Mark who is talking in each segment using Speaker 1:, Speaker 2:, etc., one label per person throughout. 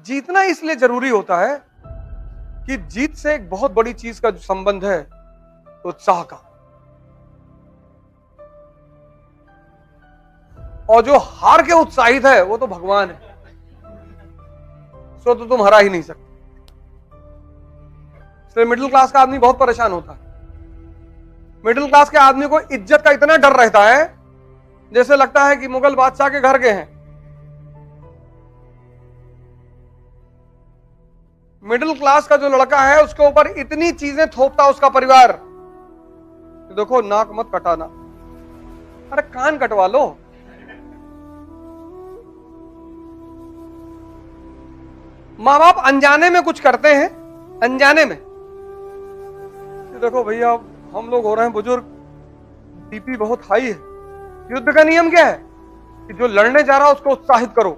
Speaker 1: जीतना इसलिए जरूरी होता है कि जीत से एक बहुत बड़ी चीज का जो संबंध है, उत्साह का। और जो हार के उत्साहित है वो तो भगवान है, उसको तो तुम हरा ही नहीं सकते। इसलिए मिडिल क्लास का आदमी बहुत परेशान होता है। मिडिल क्लास के आदमी को इज्जत का इतना डर रहता है जैसे लगता है कि मुगल बादशाह के घर के हैं। मिडिल क्लास का जो लड़का है उसके ऊपर इतनी चीजें थोपता उसका परिवार। देखो नाक मत कटाना, अरे कान कटवा लो। माँ बाप अनजाने में कुछ करते हैं, अनजाने में। देखो भैया हम लोग हो रहे हैं बुजुर्ग, बीपी बहुत हाई है। युद्ध का नियम क्या है कि जो लड़ने जा रहा है उसको उत्साहित करो।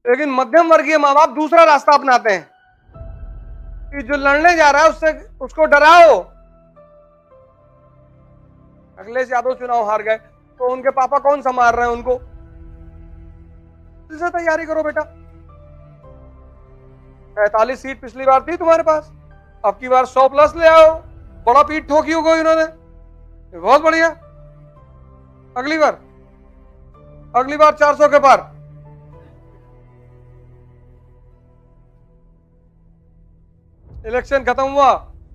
Speaker 1: लेकिन मध्यम वर्गीय माँ बाप दूसरा रास्ता अपनाते हैं कि जो लड़ने जा रहा है उसको डराओ। अखिलेश यादव चुनाव हार गए तो उनके पापा कौन संभाल रहे हैं उनको? से तैयारी करो बेटा। 45 सीट पिछली बार थी तुम्हारे पास, अब की बार 100 प्लस ले आओ। बड़ा पीठ ठोकी होगी इन्होंने, बहुत बढ़िया। अगली बार 400 के पार। इलेक्शन खत्म हुआ,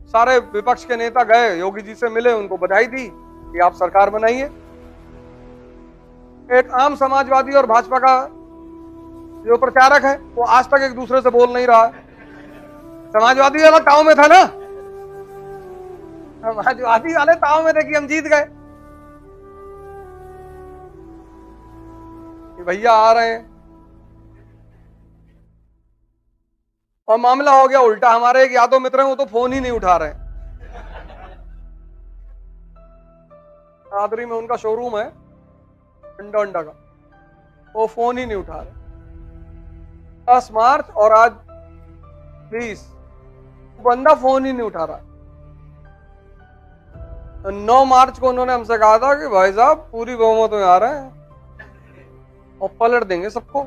Speaker 1: सारे विपक्ष के नेता गए, योगी जी से मिले, उनको बधाई दी कि आप सरकार बनाइए। एक आम समाजवादी और भाजपा का जो प्रचारक है वो आज तक एक दूसरे से बोल नहीं रहा है। समाजवादी वाला ताव में था ना, समाजवादी वाले ताव में थे कि हम जीत गए, कि भैया आ रहे हैं। और मामला हो गया उल्टा। हमारे एक यादव मित्र हैं, वो तो फोन ही नहीं उठा रहे। आदरी में उनका शोरूम है अंडा का, वो फोन ही नहीं उठा रहे। 10 मार्च और आज 20, बंदा फोन ही नहीं उठा रहा। 9 मार्च को उन्होंने हमसे कहा था कि भाई साहब पूरी बहुमत में आ रहे हैं और पलट देंगे सबको।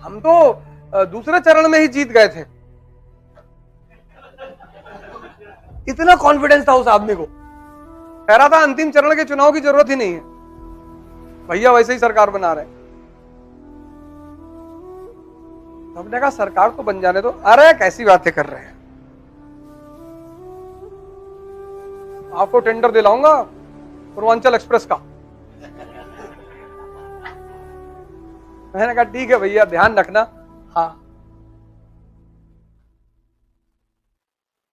Speaker 1: हम तो दूसरे चरण में ही जीत गए थे। इतना कॉन्फिडेंस था उस आदमी को, कह रहा था अंतिम चरण के चुनाव की जरूरत ही नहीं है, भैया वैसे ही सरकार बना रहे हैं। हमने कहा सरकार तो बन जाने दो। अरे कैसी बातें कर रहे हैं, आपको टेंडर दिलाऊंगा पूर्वांचल एक्सप्रेस का। मैंने कहा ठीक है भैया ध्यान रखना। हाँ,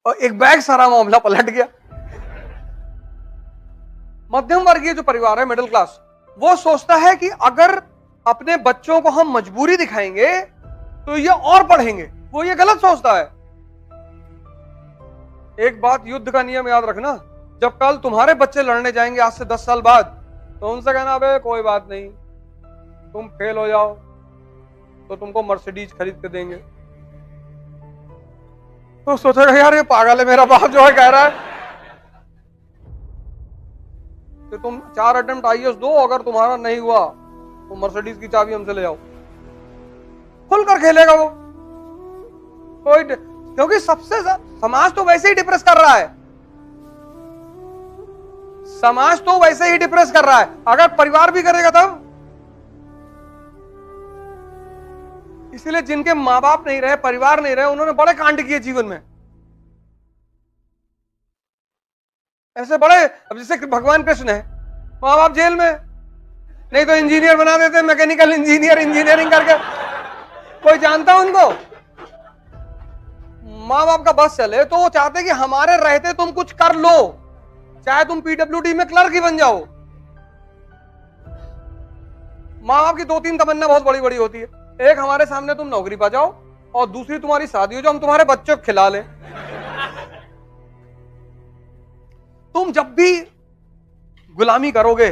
Speaker 1: और एक बैग सारा मामला पलट गया। मध्यम वर्गीय जो परिवार है, मिडिल क्लास, वो सोचता है कि अगर अपने बच्चों को हम मजबूरी दिखाएंगे तो ये और पढ़ेंगे। वो ये गलत सोचता है। एक बात युद्ध का नियम याद रखना, जब कल तुम्हारे बच्चे लड़ने जाएंगे आज से 10 साल बाद, तो उनसे कहना बे कोई बात नहीं, तुम फेल हो जाओ तो तुमको मर्सिडीज खरीद के देंगे। तो सोचेगा यार ये पागल है, मेरा बाप जो है कह रहा है कि तुम 4 अटेम्प्ट IAS दो, अगर तुम्हारा नहीं हुआ तो मर्सिडीज की चाबी हमसे ले आओ। खुलकर खेलेगा वो कोई, क्योंकि सबसे समाज तो वैसे ही डिप्रेस कर रहा है। समाज तो वैसे ही डिप्रेस कर रहा है, अगर परिवार भी करेगा तब। इसलिए जिनके मां बाप नहीं रहे, परिवार नहीं रहे, उन्होंने बड़े कांड किए जीवन में। ऐसे बड़े, अब जैसे भगवान कृष्ण है, मां बाप जेल में, नहीं तो इंजीनियर बना देते, मैकेनिकल इंजीनियर, इंजीनियरिंग करके। कोई जानता उनको? मां बाप का बस चले तो वो चाहते कि हमारे रहते तुम कुछ कर लो, चाहे तुम PWD में क्लर्क ही बन जाओ। मां बाप की 2-3 तमन्ना बहुत बड़ी बड़ी होती है। एक, हमारे सामने तुम नौकरी पा जाओ, और दूसरी तुम्हारी शादी हो जाओ, हम तुम्हारे बच्चों को खिला लें। तुम जब भी गुलामी करोगे,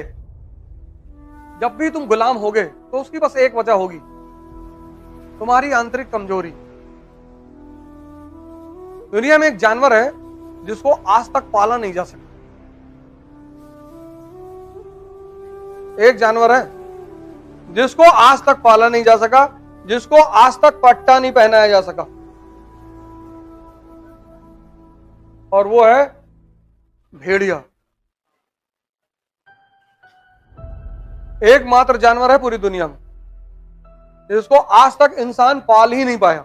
Speaker 1: जब भी तुम गुलाम होगे, तो उसकी बस एक वजह होगी, तुम्हारी आंतरिक कमजोरी। दुनिया में एक जानवर है जिसको आज तक पाला नहीं जा सका। एक जानवर है जिसको आज तक पाला नहीं जा सका, जिसको आज तक पट्टा नहीं पहनाया जा सका, और वो है भेड़िया। एकमात्र जानवर है पूरी दुनिया में जिसको आज तक इंसान पाल ही नहीं पाया,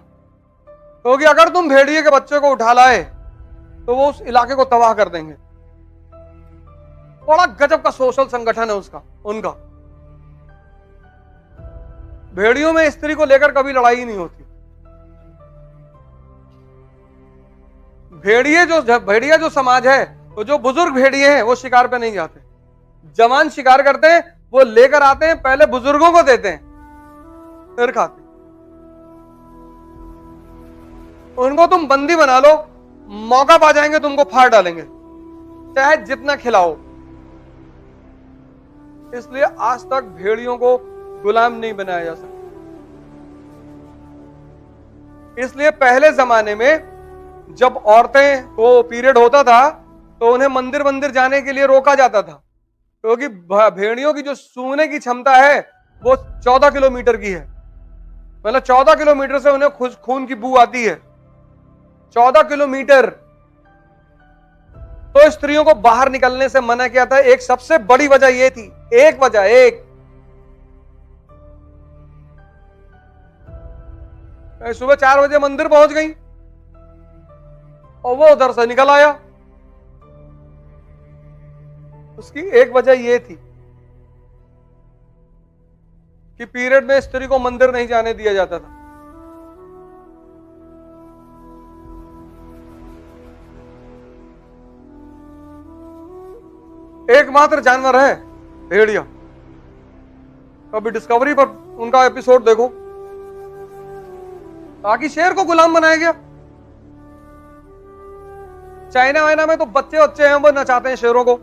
Speaker 1: क्योंकि अगर तुम भेड़िए के बच्चे को उठा लाए तो वो उस इलाके को तबाह कर देंगे। बड़ा गजब का सोशल संगठन है उसका, उनका। भेड़ियों में स्त्री को लेकर कभी लड़ाई ही नहीं होती। भेड़िया जो समाज है, तो जो बुजुर्ग भेड़िए हैं वो शिकार पे नहीं जाते। जवान शिकार करते हैं, वो लेकर आते हैं, पहले बुजुर्गों को देते हैं, फिर खाते। उनको तुम बंदी बना लो, मौका पा जाएंगे तुमको फाड़ डालेंगे, चाहे जितना खिलाओ। इसलिए आज तक भेड़ियों को गुलाम नहीं बनाया जा सकता। इसलिए पहले जमाने में जब औरतें को पीरियड होता था तो उन्हें मंदिर मंदिर जाने के लिए रोका जाता था, क्योंकि भेड़ियों की जो सूंघने की क्षमता है वो 14 किलोमीटर की है। मतलब 14 किलोमीटर से उन्हें खून की बू आती है, 14 किलोमीटर। तो स्त्रियों को बाहर निकलने से मना किया था। एक सबसे बड़ी वजह यह थी, एक वजह, सुबह 4 बजे मंदिर पहुंच गई और वो उधर से निकल आया। उसकी एक वजह यह थी कि पीरियड में स्त्री को मंदिर नहीं जाने दिया जाता था। एकमात्र जानवर है भेड़िया। कभी डिस्कवरी पर उनका एपिसोड देखो, ताकि शेर को गुलाम बनाया गया। चाइना वाइना में तो बच्चे हैं, वो नचाते हैं शेरों को।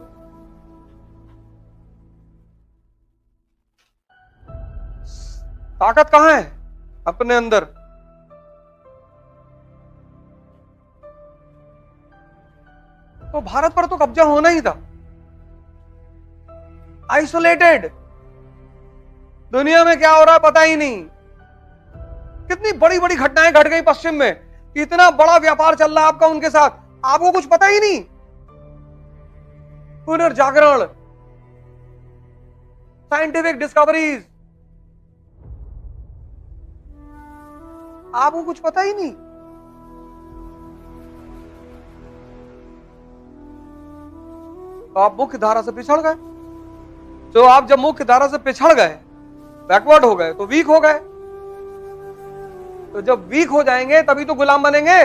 Speaker 1: ताकत कहां है अपने अंदर? तो भारत पर तो कब्जा होना ही था। आइसोलेटेड, दुनिया में क्या हो रहा है पता ही नहीं। कितनी बड़ी बड़ी घटनाएं घट गई पश्चिम में, इतना बड़ा व्यापार चल रहा है आपका उनके साथ, आपको कुछ पता ही नहीं। पुनर्जागरण, साइंटिफिक डिस्कवरीज, आपको कुछ पता ही नहीं। तो आप मुख्य धारा से पिछड़ गए। तो आप जब मुख्य धारा से पिछड़ गए, बैकवर्ड हो गए, तो वीक हो गए। तो जब वीक हो जाएंगे तभी तो गुलाम बनेंगे।